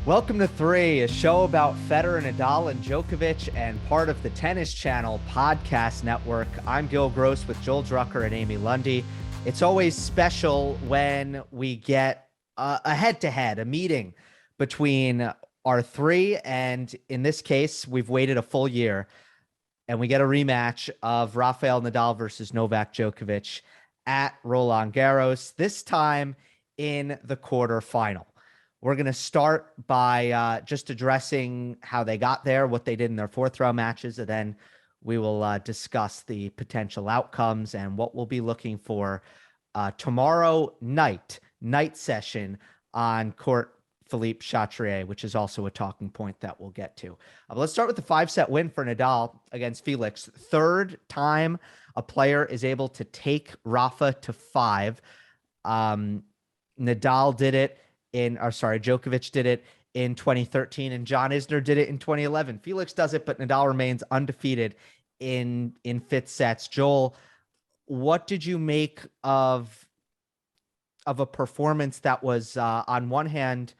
Welcome to Three, a show about Federer, Nadal, and Djokovic, and part of the Tennis Channel podcast network. I'm Gill with Joel Drucker and Amy Lundy. It's always special when we get a head-to-head, a meeting between our three, and in this case, we've waited a full year, and we get a rematch of Rafael Nadal versus Novak Djokovic at Roland-Garros, this time in the quarterfinal. We're going to start by just addressing how they got there, what they did in their fourth round matches, and then we will discuss the potential outcomes and what we'll be looking for tomorrow night session on court Philippe Chatrier, which is also a talking point that we'll get to. But let's start with the 5-set win for Nadal against Felix. Third time a player is able to take Rafa to 5. Nadal did it Djokovic did it in 2013, and John Isner did it in 2011. Felix does it, but Nadal remains undefeated in fifth sets. Joel, what did you make of a performance that was, on one hand,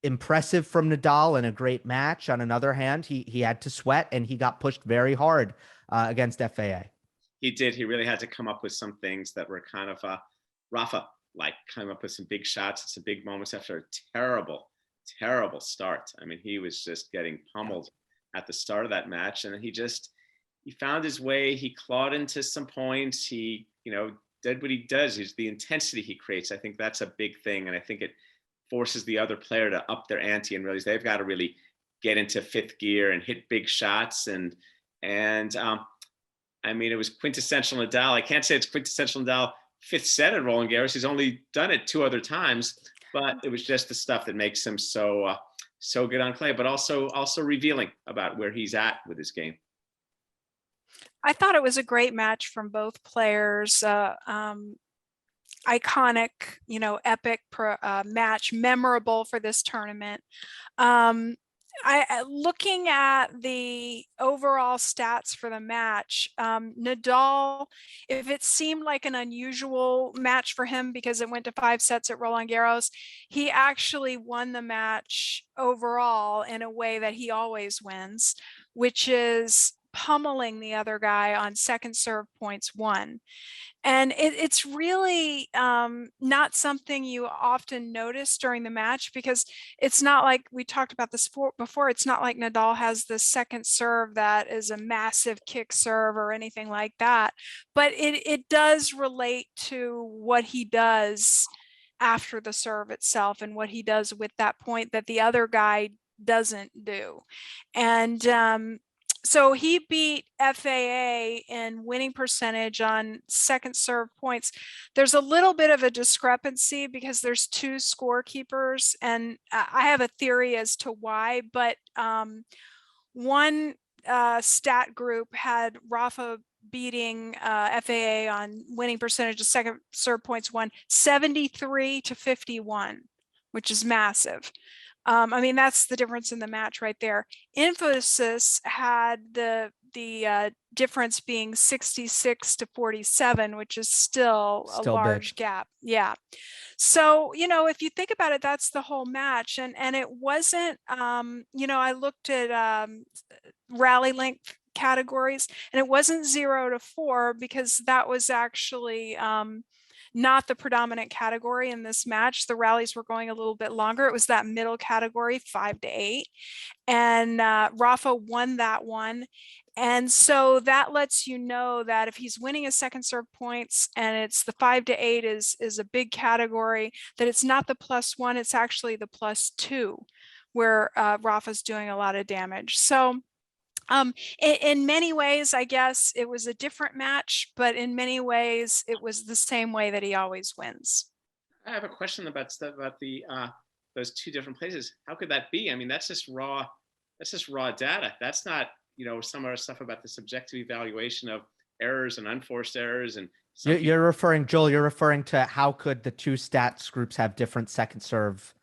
impressive from Nadal and a great match? On another hand, he had to sweat, and he got pushed very hard against FAA. He did. He really had to come up with some things that were kind of Rafa. Like come up with some big shots and some big moments after a terrible start. I mean, he was just getting pummeled at the start of that match, and he found his way. He clawed into some points. He, did what he does. Is the intensity he creates. I think that's a big thing, and I think it forces the other player to up their ante and realize they've got to really get into fifth gear and hit big shots. And I mean, it was quintessential Nadal. I can't say it's quintessential Nadal fifth set at Roland-Garros. He's only done it 2 other times, but it was just the stuff that makes him so good on clay, but also revealing about where he's at with his game. I thought it was a great match from both players. Iconic, epic match, memorable for this tournament. Looking at the overall stats for the match, Nadal, if it seemed like an unusual match for him because it went to 5 sets at Roland-Garros, he actually won the match overall in a way that he always wins, which is pummeling the other guy on second serve points won. And it's really not something you often notice during the match, because it's not like, we talked about this before, it's not like Nadal has the second serve that is a massive kick serve or anything like that. But it does relate to what he does after the serve itself and what he does with that point that the other guy doesn't do. And so he beat FAA in winning percentage on second serve points. There's a little bit of a discrepancy because there's 2 scorekeepers, and I have a theory as to why, but one stat group had Rafa beating FAA on winning percentage of second serve points won 73-51, which is massive. I mean, that's the difference in the match right there. Infosys had the difference being 66-47, which is still a large gap. Yeah. So, if you think about it, that's the whole match. And it wasn't, I looked at rally length categories, and it wasn't 0-4 because that was actually not the predominant category in this match. The rallies were going a little bit longer. It was that middle category, 5-8. And Rafa won that one. And so that lets you know that if he's winning his second serve points and it's the 5-8 is a big category, that it's not the +1, it's actually the +2, where Rafa's doing a lot of damage. So in many ways, I guess it was a different match, but in many ways, it was the same way that he always wins. I have a question about the those 2 different places. How could that be? I mean, that's just raw data. That's not, some other stuff about the subjective evaluation of errors and unforced errors. And you're referring to how could the 2 stats groups have different second serve?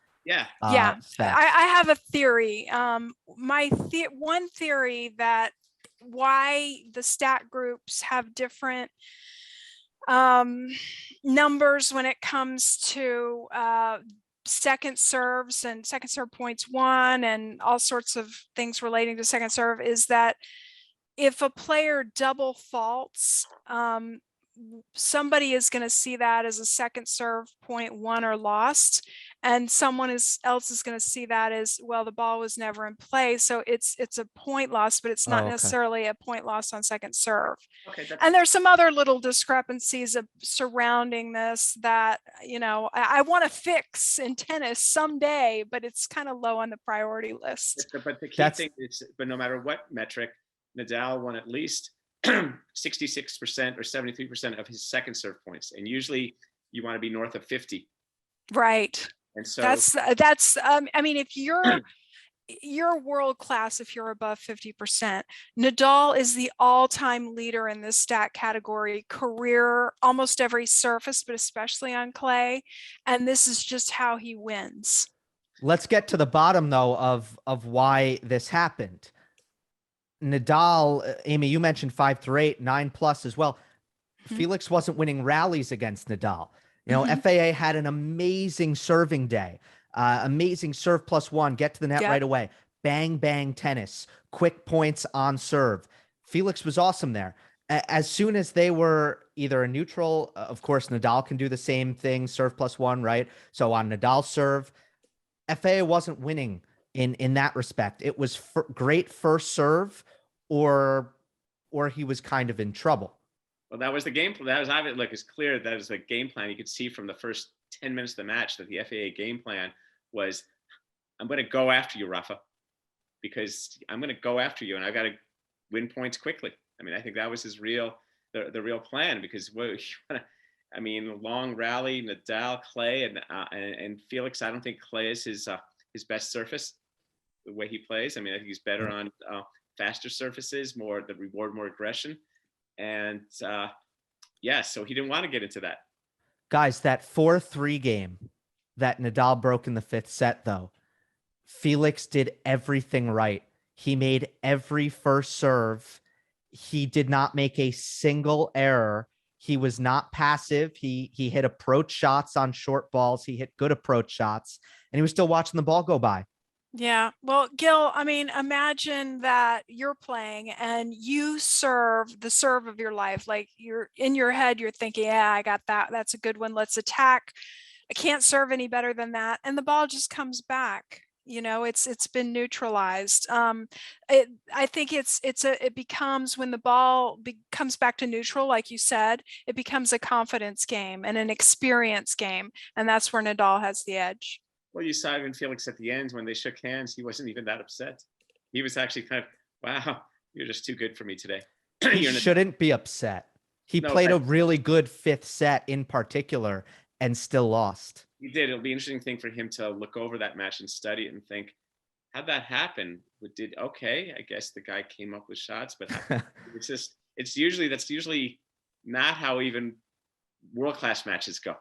I have a theory. One theory that why the stat groups have different numbers when it comes to second serves and second serve points won and all sorts of things relating to second serve is that if a player double faults, somebody is going to see that as a second serve point won or lost, and someone else is going to see that as, well, the ball was never in play, so it's a point loss, but it's not Okay. necessarily a point loss on second serve. Okay, And there's some other little discrepancies surrounding this that, I want to fix in tennis someday, but it's kind of low on the priority list. but the key thing is, but no matter what metric, Nadal won at least 66% or 73% of his second serve points, and usually you want to be north of 50. Right. And so that's I mean, if you're world class if you're above 50%. Nadal is the all-time leader in this stat category, career, almost every surface, but especially on clay, and this is just how he wins. Let's get to the bottom though of why this happened. Nadal, Amy, you mentioned 5-8, 9+ as well. Felix wasn't winning rallies against Nadal. FAA had an amazing serving day, amazing serve +1, get to the net right away, bang, bang tennis, quick points on serve. Felix was awesome there. As soon as they were either a neutral, of course, Nadal can do the same thing, serve +1, right? So on Nadal's serve, FAA wasn't winning in that respect. It was great first serve, or he was kind of in trouble. Well, that was the game plan. That was obvious. Look, it's clear that was the game plan. You could see from the first 10 minutes of the match that the FAA game plan was, I'm going to go after you, Rafa, because I'm going to go after you, and I've got to win points quickly. I mean, I think that was his the real plan, because I mean, long rally, Nadal, clay, and Felix. I don't think clay is his best surface. The way he plays, I mean, I think he's better on faster surfaces, that reward more aggression, and so he didn't want to get into that. Guys, that 4-3 game that Nadal broke in the 5th set, though, Felix did everything right. He made every first serve. He did not make a single error. He was not passive. He hit approach shots on short balls. He hit good approach shots, and he was still watching the ball go by. Yeah. Well, Gill, I mean, imagine that you're playing and you serve the serve of your life. Like, you're in your head, you're thinking, yeah, I got that. That's a good one. Let's attack. I can't serve any better than that. And the ball just comes back. It's been neutralized. I think it becomes, when the ball comes back to neutral, like you said, it becomes a confidence game and an experience game. And that's where Nadal has the edge. Well, you saw even Felix at the end when they shook hands. He wasn't even that upset. He was actually kind of, wow, you're just too good for me today. He shouldn't be upset. He played a really good 5th set in particular and still lost. He did. It'll be an interesting thing for him to look over that match and study it and think, how'd that happen? Okay, I guess the guy came up with shots, but that's usually not how even world-class matches go.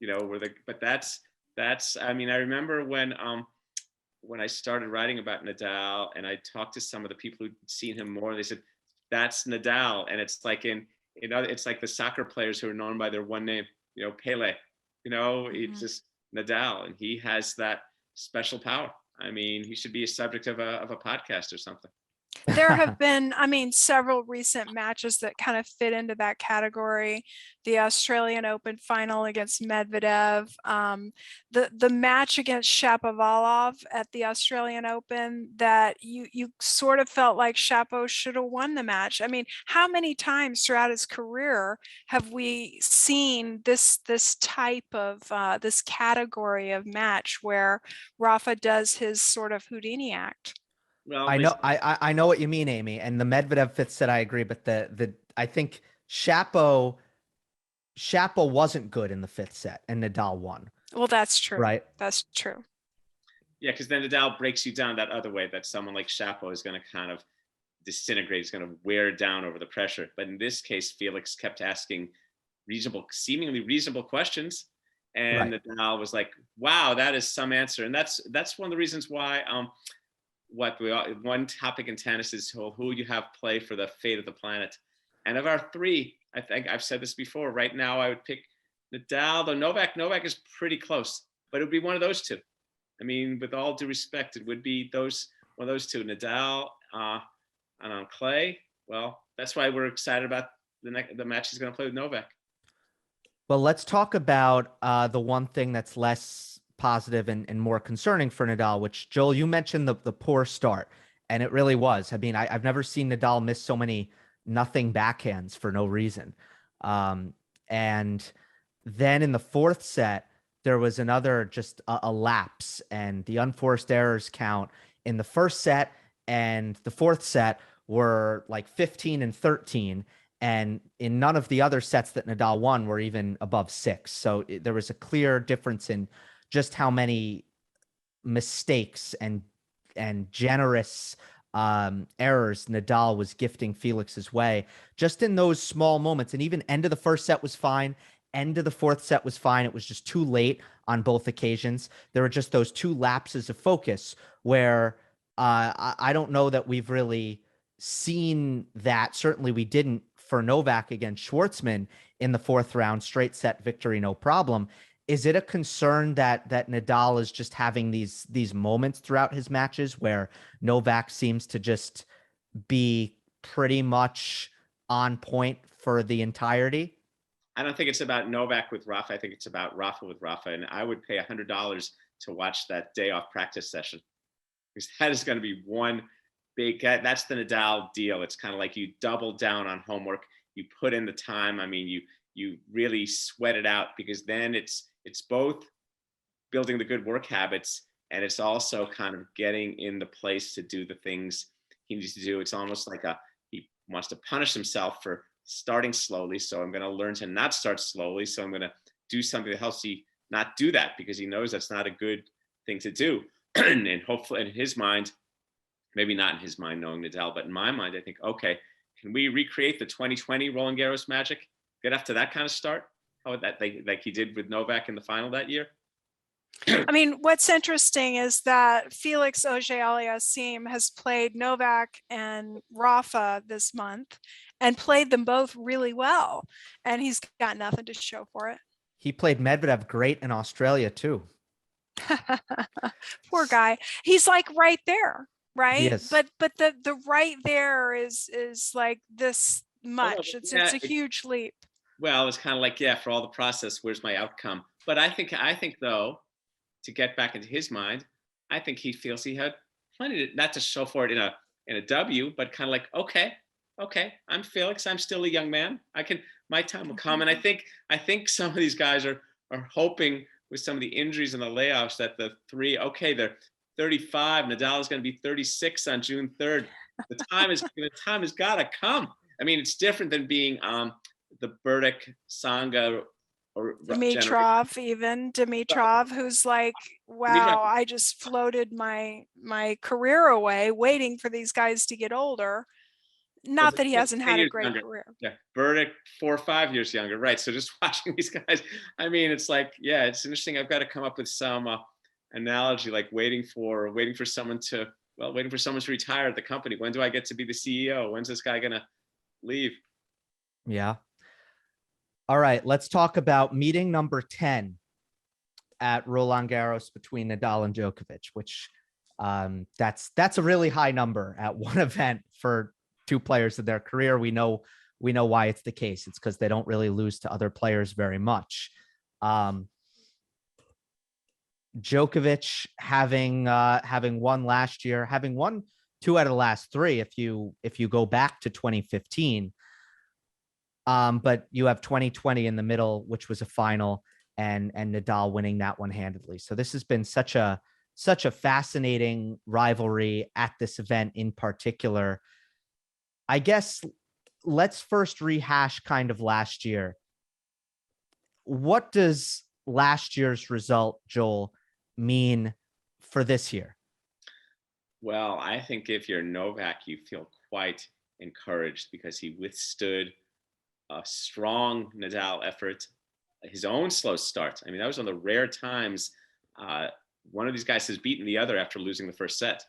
But that's, I mean, I remember when I started writing about Nadal and I talked to some of the people who'd seen him more, they said, that's Nadal. And it's like it's like the soccer players who are known by their one name, Pele, it's just Nadal, and he has that special power. I mean, he should be a subject of a podcast or something. There have been, several recent matches that kind of fit into that category. The Australian Open final against Medvedev, the match against Shapovalov at the Australian Open that you sort of felt like Shapo should have won the match. I mean, how many times throughout his career have we seen this type of this category of match where Rafa does his sort of Houdini act? Well, I know what you mean, Amy, and the Medvedev 5th set, I agree, but I think Shapo wasn't good in the 5th set, and Nadal won. Well, that's true. Right? That's true. Yeah, because then Nadal breaks you down that other way, that someone like Shapo is going to kind of disintegrate, is going to wear down over the pressure. But in this case, Felix kept asking seemingly reasonable questions, and Nadal was like, "Wow, that is some answer." And that's one of the reasons why. One topic in tennis is who you have play for the fate of the planet. And of our 3, I think I've said this before, right now I would pick Nadal, though Novak is pretty close, but it would be one of those two. I mean, with all due respect, it would be one of those two, Nadal and on clay. Well, that's why we're excited about the match he's going to play with Novak. Well, let's talk about the one thing that's less positive and more concerning for Nadal, which, Joel, you mentioned the poor start, and it really was. I mean, I've never seen Nadal miss so many nothing backhands for no reason. And then in the fourth set, there was another just a lapse, and the unforced errors count in the first set and the fourth set were like 15 and 13. And in none of the other sets that Nadal won were even above 6. So there was a clear difference in just how many mistakes and generous errors Nadal was gifting Felix's way just in those small moments. And even end of the first set was fine. End of the fourth set was fine. It was just too late on both occasions. There were just those two lapses of focus where I don't know that we've really seen that. Certainly we didn't for Novak against Schwartzman in the fourth round, straight set victory, no problem. Is it a concern that Nadal is just having these moments throughout his matches where Novak seems to just be pretty much on point for the entirety? I don't think it's about Novak with Rafa. I think it's about Rafa with Rafa. And I would pay $100 to watch that day off practice session, because that is going to be one big, that's the Nadal deal. It's kind of like you double down on homework. You put in the time. I mean, you really sweat it out, because then it's both building the good work habits, and it's also kind of getting in the place to do the things he needs to do. It's almost like he wants to punish himself for starting slowly. So I'm going to learn to not start slowly. So I'm going to do something that helps he not do that, because he knows that's not a good thing to do. And hopefully in his mind, maybe not in his mind knowing Nadal, but in my mind, I think, okay, can we recreate the 2020 Roland-Garros magic? Get off to that kind of start? How would that, like he did with Novak in the final that year? I mean, what's interesting is that Felix Auger-Aliassime has played Novak and Rafa this month and played them both really well. And he's got nothing to show for it. He played Medvedev great in Australia too. Poor guy. He's like right there, right? Yes. But the right there is like this much. It's a huge leap. Well, it's kind of like, yeah, for all the process, where's my outcome? But I think though, to get back into his mind, I think he feels he had plenty to, not to show for it in a W, but kind of like, okay, I'm Felix. I'm still a young man. My time will come. And I think some of these guys are hoping with some of the injuries and the layoffs that they're 35. Nadal is going to be 36 on June 3rd. The time has got to come. I mean, it's different than being the Berdych, Tsonga, or Dimitrov, who's like, wow, I just floated my career away waiting for these guys to get older. Not that he hasn't had a great career. Yeah, Berdych 4 or 5 years younger, right? So just watching these guys, I mean, it's like, yeah, it's interesting. I've got to come up with some analogy, like waiting for someone to retire at the company. When do I get to be the CEO? When's this guy gonna leave? Yeah. All right, let's talk about meeting number 10 at Roland-Garros between Nadal and Djokovic, which that's a really high number at one event for two players of their career. We know why it's the case. It's because they don't really lose to other players very much. Djokovic having won last year, having won 2 out of the last 3, if you go back to 2015. But you have 2020 in the middle, which was a final, and Nadal winning that one handedly. So this has been such a fascinating rivalry at this event in particular. I guess let's first rehash kind of last year. What does last year's result, Joel, mean for this year? Well, I think if you're Novak, you feel quite encouraged, because he withstood a strong Nadal effort, his own slow start. I mean, that was one of the rare times one of these guys has beaten the other after losing the first set.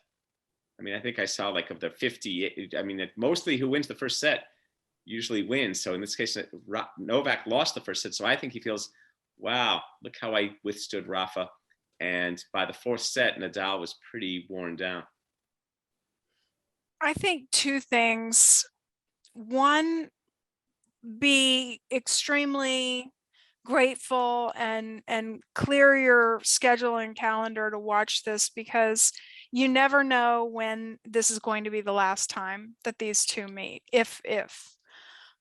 I mean, I think I saw like of the 50, I mean, mostly who wins the first set usually wins. So in this case, Novak lost the first set. So I think he feels, wow, look how I withstood Rafa And by the fourth set, Nadal was pretty worn down. I think two things. One, be extremely grateful and clear your schedule and calendar to watch this, because you never know when this is going to be the last time that these two meet, if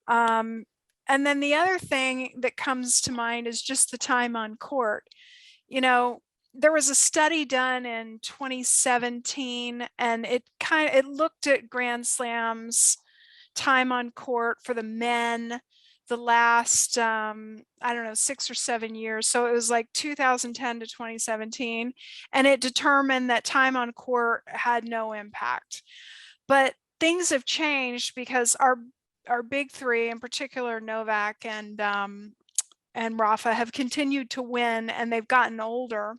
and then the other thing that comes to mind is just the time on court. You know, there was a study done in 2017, and it looked at Grand Slams time on court for the men the last I don't know, 6 or 7 years. So it was like 2010 to 2017, and it determined that time on court had no impact. But things have changed because our big three, in particular Novak and Rafa, have continued to win, and they've gotten older.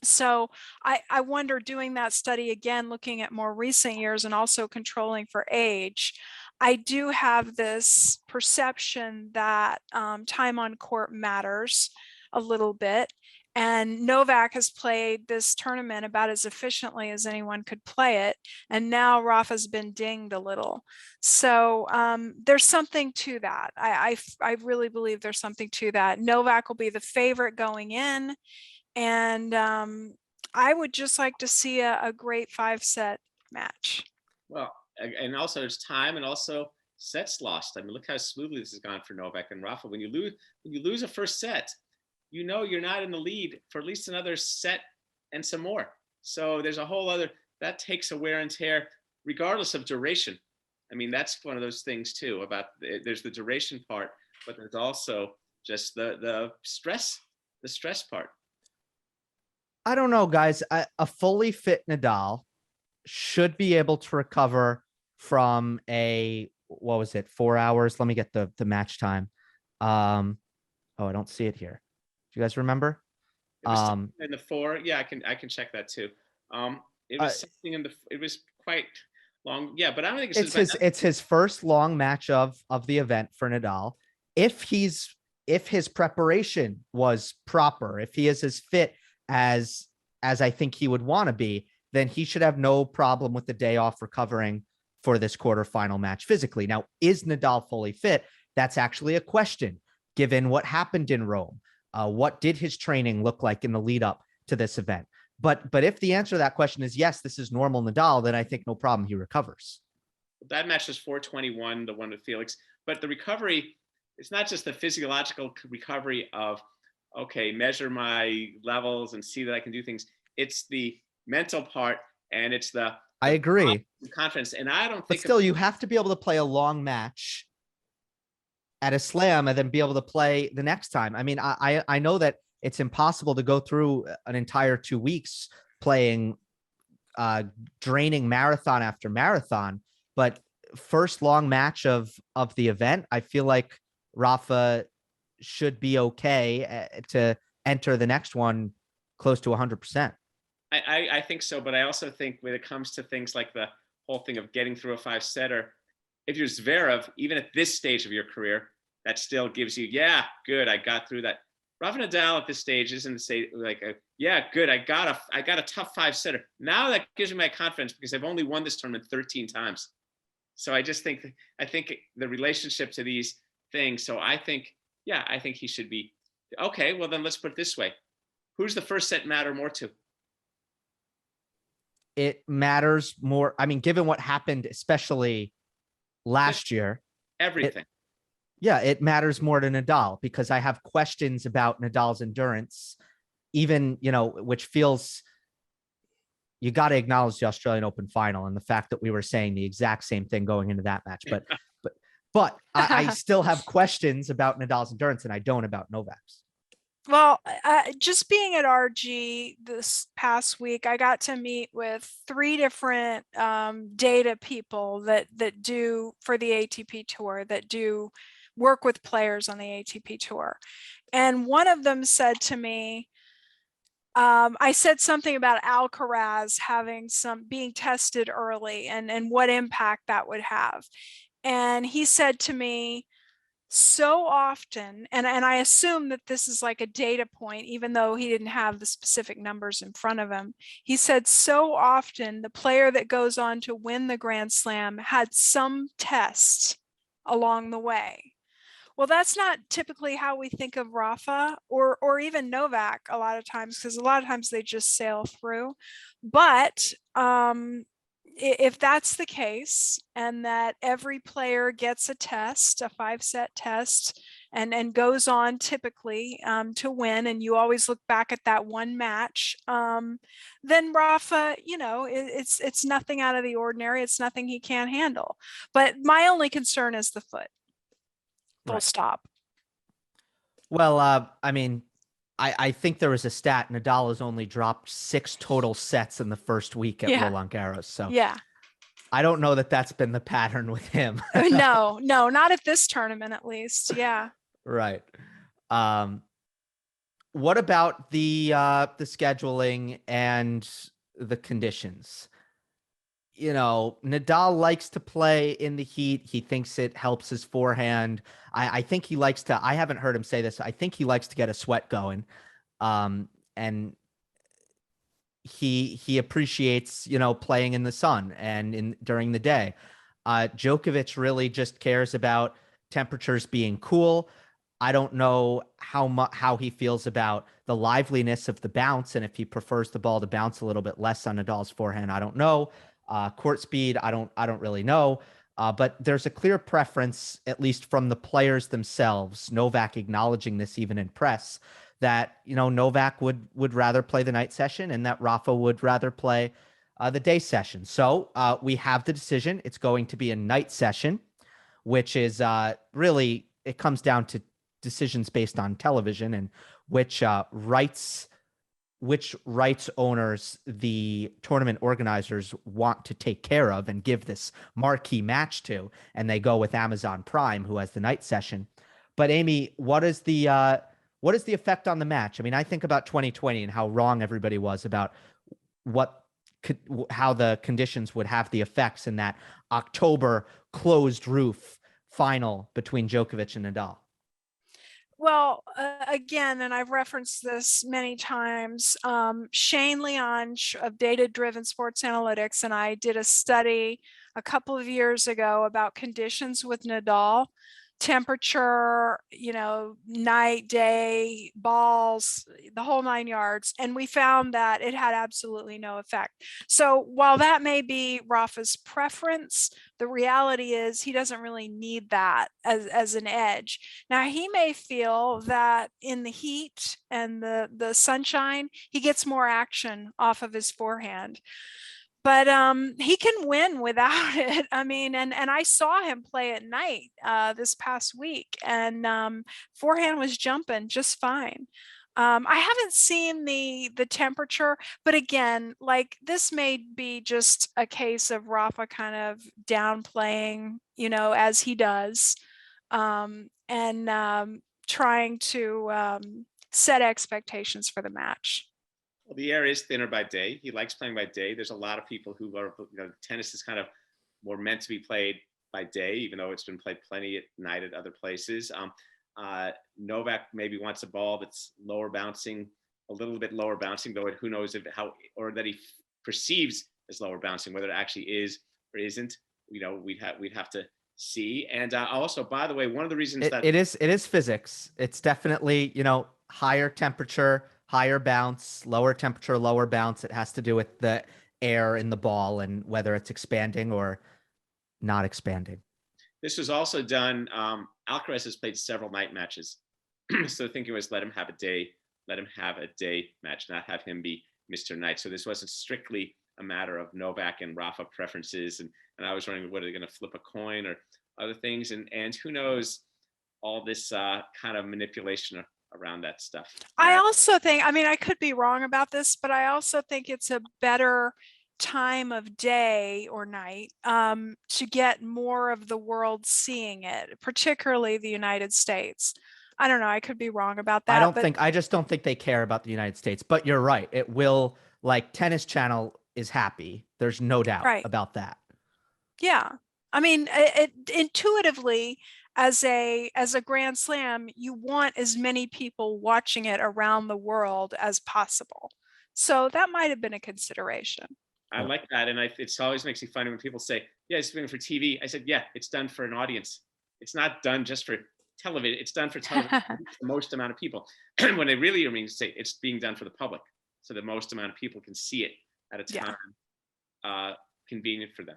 So I wonder, doing that study again, looking at more recent years and also controlling for age, I do have this perception that time on court matters a little bit. And Novak has played this tournament about as efficiently as anyone could play it. And now Rafa's been dinged a little. So there's something to that. I really believe there's something to that. Novak will be the favorite going in. And I would just like to see a great 5-set match. Well, and also there's time and also sets lost. I mean, look how smoothly this has gone for Novak and Rafa. When you lose a first set, you know you're not in the lead for at least another set and some more. So there's a whole other, that takes a wear and tear regardless of duration. I mean, that's one of those things too, about there's the duration part, but there's also just the stress part. I don't know, guys. A fully fit Nadal should be able to recover from what was it, 4 hours? Let me get the match time. Oh, I don't see it here. Do you guys remember? It was in the 4. Yeah, I can check that too. It was something it was quite long. Yeah, but I don't think it's his first long match of the event for Nadal. If his preparation was proper, if he is as fit as I think he would want to be, then he should have no problem with the day off recovering for this quarterfinal match physically. Now, is Nadal fully fit? That's actually a question, given what happened in Rome. What did his training look like in the lead up to this event? But if the answer to that question is yes, this is normal Nadal, then I think no problem, he recovers. That match was 421, the one with Felix. But the recovery, it's not just the physiological recovery of, okay, measure my levels and see that I can do things. It's the mental part, and it's the I agree. Confidence. And I don't think, but still, you have to be able to play a long match at a slam and then be able to play the next time. I mean, I know that it's impossible to go through an entire 2 weeks playing draining marathon after marathon, but first long match of the event, I feel like Rafa should be okay to enter the next one close to 100%. I think so, but I also think when it comes to things like the whole thing of getting through a 5-setter, if you're Zverev, even at this stage of your career, that still gives you, yeah, good, I got through that. Rafa Nadal at this stage isn't say like, yeah, good, I got a tough 5-setter. Now that gives me my confidence because I've only won this tournament 13 times. So I think the relationship to these things. So I think he should be okay. Well, then let's put it this way: who's the first set matter more to? It matters more. I mean, given what happened, especially last year, everything. It matters more to Nadal because I have questions about Nadal's endurance, even, which feels, you got to acknowledge the Australian Open final and the fact that we were saying the exact same thing going into that match. But I still have questions about Nadal's endurance, and I don't about Novak's. Well, just being at RG this past week, I got to meet with 3 different data people that do for the ATP Tour, that do work with players on the ATP Tour. And one of them said to me, I said something about Alcaraz being tested early and what impact that would have. And he said to me, so often, and I assume that this is like a data point, even though he didn't have the specific numbers in front of him. He said so often the player that goes on to win the Grand Slam had some test along the way. Well, that's not typically how we think of Rafa or even Novak a lot of times, because a lot of times they just sail through. But if that's the case, and that every player gets a test, a 5-set test, and goes on typically to win, and you always look back at that one match, then Rafa, it's nothing out of the ordinary. It's nothing he can't handle. But my only concern is the foot. Full stop. Well, I mean, I think there was a stat. Nadal has only dropped 6 total sets in the first week at Roland-Garros. So yeah, I don't know that that's been the pattern with him. no, not at this tournament, at least. Yeah. Right. What about the scheduling and the conditions? Nadal likes to play in the heat. He thinks it helps his forehand. I think he likes to, I haven't heard him say this, I think he likes to get a sweat going. And he appreciates, playing in the sun and during the day. Djokovic really just cares about temperatures being cool. I don't know how he feels about the liveliness of the bounce, and if he prefers the ball to bounce a little bit less on Nadal's forehand, I don't know. Court speed, I don't really know. But there's a clear preference, at least from the players themselves, Novak acknowledging this even in press, that, Novak would rather play the night session and that Rafa would rather play the day session. So we have the decision. It's going to be a night session, which is really, it comes down to decisions based on television and which rights owners the tournament organizers want to take care of and give this marquee match to, and they go with Amazon Prime, who has the night session. But Amy, what is the effect on the match? I mean, I think about 2020 and how wrong everybody was about how the conditions would have the effects in that October closed roof final between Djokovic and Nadal. Well, again, and I've referenced this many times, Shane Leon of Data Driven Sports Analytics and I did a study a couple of years ago about conditions with Nadal, temperature, night, day, balls, the whole 9 yards. And we found that it had absolutely no effect. So while that may be Rafa's preference, the reality is he doesn't really need that as an edge. Now, he may feel that in the heat and the sunshine, he gets more action off of his forehand. But he can win without it. I mean, and I saw him play at night this past week, and forehand was jumping just fine. I haven't seen the temperature, but again, like, this may be just a case of Rafa kind of downplaying, as he does, and trying to set expectations for the match. Well, the air is thinner by day. He likes playing by day. There's a lot of people who are, tennis is kind of more meant to be played by day, even though it's been played plenty at night at other places. Novak maybe wants a ball that's lower bouncing, a little bit lower bouncing, though who knows or that he perceives as lower bouncing, whether it actually is or isn't. We'd have to see. And also, by the way, one of the reasons it is physics. It's definitely, higher temperature, higher bounce, lower temperature, lower bounce. It has to do with the air in the ball and whether it's expanding or not expanding. This was also done. Alcaraz has played several night matches. So the thinking was let him have a day match, not have him be Mr. Knight. So this wasn't strictly a matter of Novak and Rafa preferences. And I was wondering, what are they going to flip a coin or other things? And who knows, all this kind of manipulation around that stuff. I also think, I could be wrong about this, but I also think it's a better time of day or night to get more of the world seeing it, particularly the United States. I don't know. I could be wrong about that. I just don't think they care about the United States, but you're right. It will, like, Tennis Channel is happy. There's no doubt about that. Yeah. Intuitively, as a Grand Slam, you want as many people watching it around the world as possible. So that might have been a consideration. I like that. And it always makes me funny when people say, yeah, it's doing it for TV. I said, yeah, it's done for an audience. It's not done just for television. It's done for television, the most amount of people. When they really mean to say it's being done for the public, so the most amount of people can see it at a time convenient for them.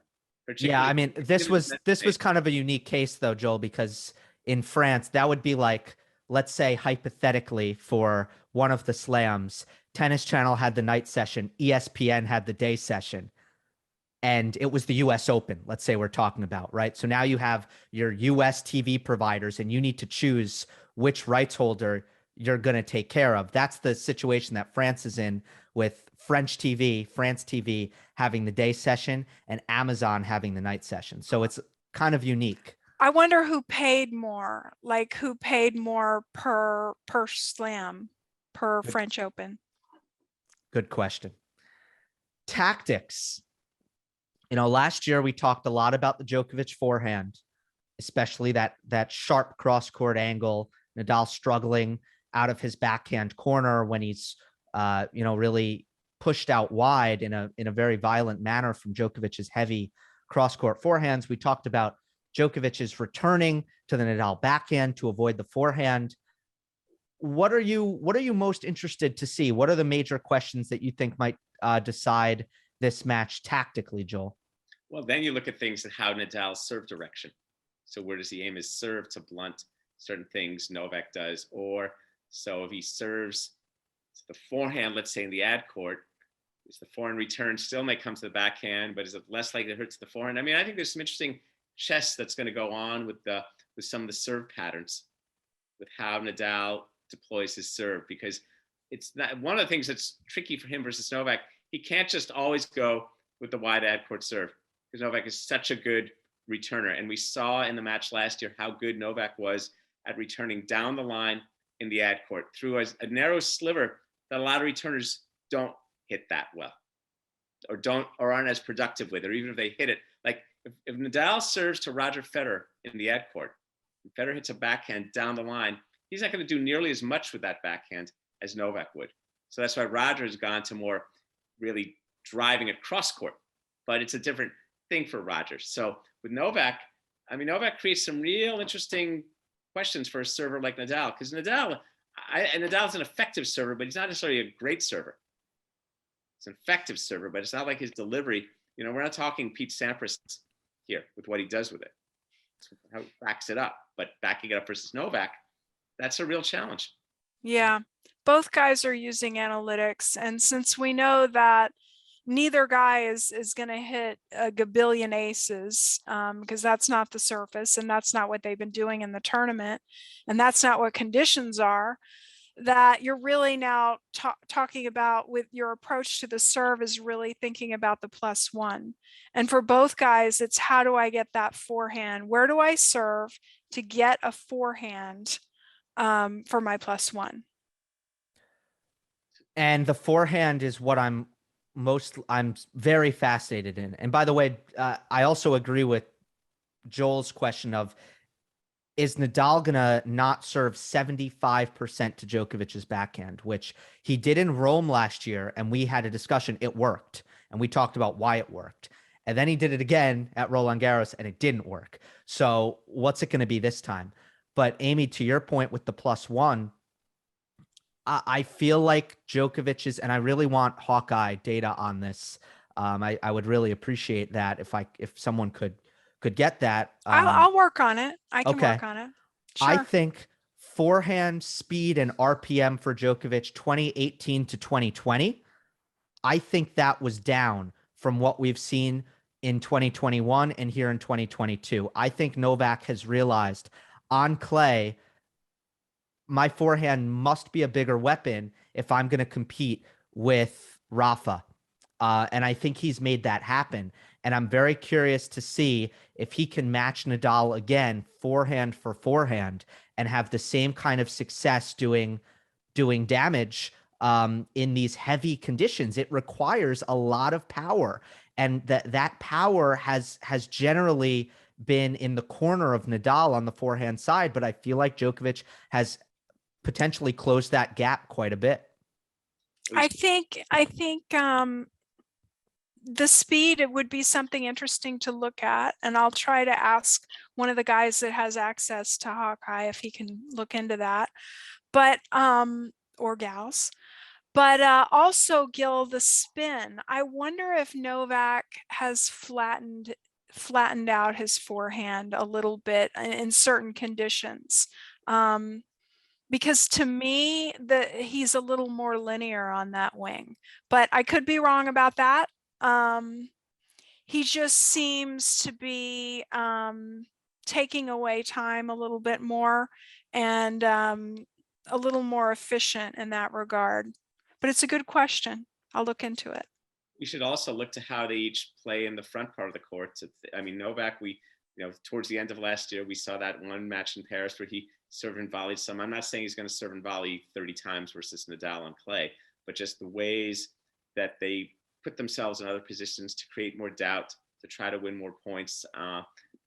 Yeah, I mean, this was kind of a unique case though, Joel, because in France, that would be like, let's say hypothetically for one of the slams, Tennis Channel had the night session, ESPN had the day session, and it was the US Open, let's say we're talking about, right? So now you have your US TV providers and you need to choose which rights holder you're going to take care of. That's the situation that France is in, with French TV, France TV having the day session and Amazon having the night session. So it's kind of unique. I wonder who paid more, like who paid more per slam, per French Open. Good question. Tactics. Last year we talked a lot about the Djokovic forehand, especially that sharp cross-court angle, Nadal struggling out of his backhand corner when he's really pushed out wide in a very violent manner from Djokovic's heavy cross-court forehands. We talked about Djokovic's returning to the Nadal backhand to avoid the forehand. What are you most interested to see? What are the major questions that you think might decide this match tactically, Joel? Well, then you look at things and how Nadal's serve direction. So where does he aim his serve to blunt certain things Novak does? Or so if he serves the forehand, let's say in the ad court, is the forehand return still may come to the backhand, but is it less likely to hurt to the forehand? I mean, I think there's some interesting chess that's going to go on with some of the serve patterns, with how Nadal deploys his serve, because it's not one of the things that's tricky for him versus Novak. He can't just always go with the wide ad court serve, because Novak is such a good returner. And we saw in the match last year how good Novak was at returning down the line in the ad court through a narrow sliver that a lot of returners don't hit that well, or aren't as productive with, or even if they hit it. Like if Nadal serves to Roger Federer in the ad court, and Federer hits a backhand down the line, he's not going to do nearly as much with that backhand as Novak would. So that's why Roger has gone to more really driving it cross court, but it's a different thing for Roger. So with Novak, I mean, Novak creates some real interesting questions for a server like Nadal, because Nadal's an effective server, but he's not necessarily a great server. He's an effective server, but it's not like his delivery. We're not talking Pete Sampras here with what he does with it. It's how he backs it up, but backing it up versus Novak, that's a real challenge. Yeah, both guys are using analytics, and since we know that neither guy is going to hit a gabillion aces, because that's not the surface, and that's not what they've been doing in the tournament, and that's not what conditions are, that you're really now talking about with your approach to the serve is really thinking about the +1. And for both guys, it's how do I get that forehand? Where do I serve to get a forehand for my +1? And the forehand is what I'm very fascinated in. And by the way, I also agree with Joel's question of, is Nadal gonna not serve 75% to Djokovic's backhand, which he did in Rome last year, and we had a discussion. It worked, and we talked about why it worked. And then he did it again at Roland-Garros, and it didn't work. So what's it going to be this time? But Amy, to your point with the +1, I feel like Djokovic's, and I really want Hawkeye data on this. I would really appreciate that if someone could get that. I'll work on it. I can okay. work on it. Sure. I think forehand speed and RPM for Djokovic 2018 to 2020, I think that was down from what we've seen in 2021 and here in 2022. I think Novak has realized on clay, my forehand must be a bigger weapon if I'm going to compete with Rafa. And I think he's made that happen. And I'm very curious to see if he can match Nadal again, forehand for forehand, and have the same kind of success doing damage in these heavy conditions. It requires a lot of power, and that power has generally been in the corner of Nadal on the forehand side, but I feel like Djokovic has potentially closed that gap quite a bit. I think the speed, it would be something interesting to look at, and I'll try to ask one of the guys that has access to Hawkeye if he can look into that. But or gals. But also, Gill, the spin. I wonder if Novak has flattened out his forehand a little bit in certain conditions. Because to me, he's a little more linear on that wing, but I could be wrong about that. He just seems to be taking away time a little bit more, and a little more efficient in that regard. But it's a good question. I'll look into it. We should also look to how they each play in the front part of the court. I mean, Novak, towards the end of last year, we saw that one match in Paris where he served and volleyed some. I'm not saying he's going to serve and volley 30 times versus Nadal on clay, but just the ways that they put themselves in other positions to create more doubt, to try to win more points.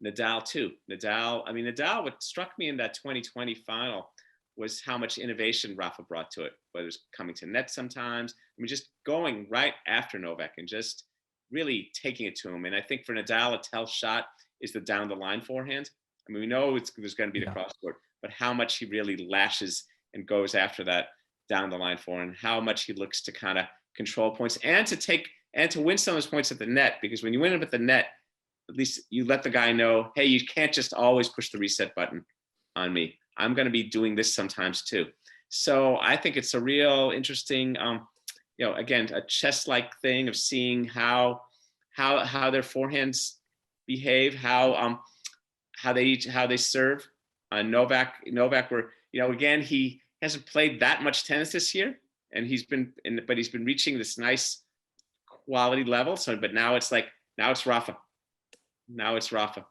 Nadal too. Nadal, what struck me in that 2020 final was how much innovation Rafa brought to it, whether it's coming to net sometimes. I mean, just going right after Novak and just really taking it to him. And I think for Nadal, a tell shot is the down the line forehand. I mean, we know there's going to be the cross court, but how much he really lashes and goes after that down the line forehand, how much he looks to kind of control points and to win some of those points at the net, because when you win them at the net, at least you let the guy know, hey, you can't just always push the reset button on me. I'm going to be doing this sometimes too. So I think it's a real interesting, again, a chess-like thing of seeing how their forehands behave, how they serve. Novak, again, he hasn't played that much tennis this year, and he's been reaching this nice quality level. So, but now it's Rafa. Now it's Rafa.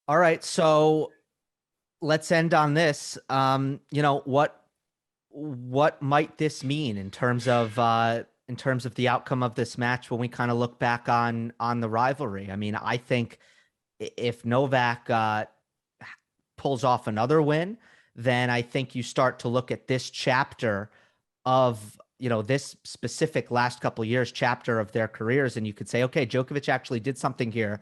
All right, so let's end on this. What might this mean in terms of the outcome of this match when we kind of look back on the rivalry? I mean, I think if Novak pulls off another win, then I think you start to look at this chapter of this specific last couple of years chapter of their careers, and you could say, okay, Djokovic actually did something here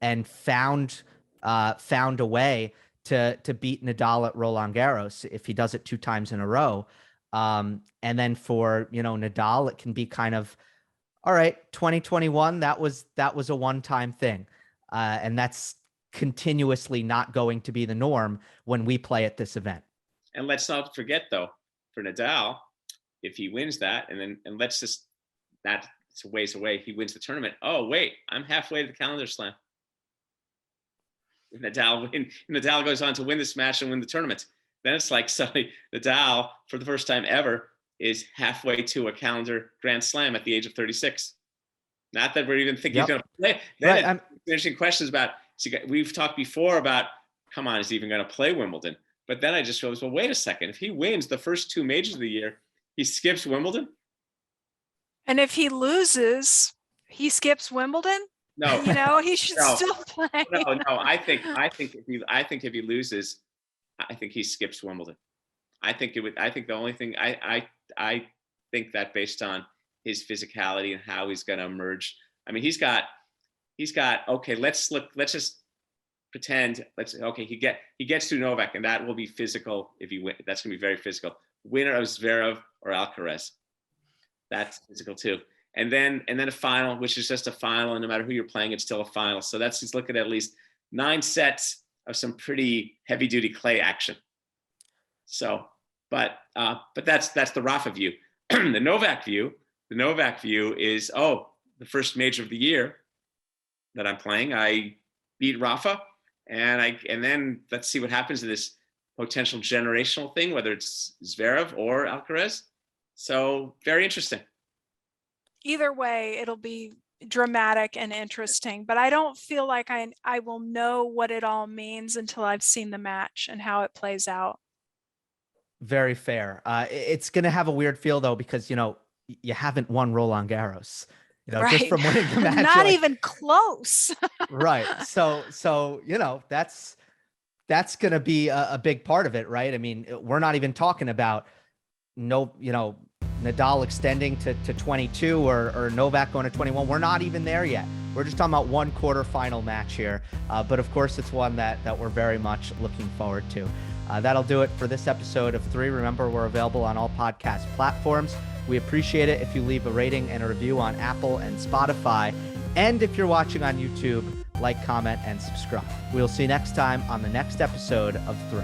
and found a way to beat Nadal at Roland-Garros if he does it 2 times in a row. And then for, Nadal, it can be kind of, all right, 2021, that was a one-time thing. And that's continuously not going to be the norm when we play at this event. And let's not forget, though, for Nadal, if he wins that, and let's that's a ways away, he wins the tournament. Oh, wait, I'm halfway to the calendar slam. Nadal goes on to win this match and win the tournament. Then it's like suddenly Nadal, for the first time ever, is halfway to a calendar Grand Slam at the age of 36. Not that we're even thinking he's going to play. Then right, interesting questions about. We've talked before about, come on, is he even going to play Wimbledon? But then I just realized, well, wait a second. If he wins the first 2 majors of the year, he skips Wimbledon. And if he loses, he skips Wimbledon. No, he should still play. No. I think if he loses, I think he skips Wimbledon. I think the only thing I think that based on his physicality and how he's going to emerge. I mean, he's got. Okay, let's just pretend. He gets through Novak, and that will be physical. If he win, that's going to be very physical. Winner of Zverev or Alcaraz, that's physical too. And then a final, which is just a final, and no matter who you're playing, it's still a final. So that's just looking at least 9 sets of some pretty heavy-duty clay action. So, but that's the Rafa view. The Novak view is, the first major of the year that I'm playing, I beat Rafa, and then let's see what happens to this potential generational thing, whether it's Zverev or Alcaraz. So very interesting. Either way, it'll be dramatic and interesting, but I don't feel like I will know what it all means until I've seen the match and how it plays out. Very fair. It's going to have a weird feel though, because, you haven't won Roland-Garros. just from winning the match. Not even close. Right. So, that's going to be a big part of it, right? I mean, we're not even talking about Nadal extending to 22 or Novak going to 21. We're not even there yet. We're just talking about one quarterfinal match here. But of course, it's one that we're very much looking forward to. That'll do it for this episode of 3. Remember, we're available on all podcast platforms. We appreciate it if you leave a rating and a review on Apple and Spotify. And if you're watching on YouTube, like, comment, and subscribe. We'll see you next time on the next episode of 3.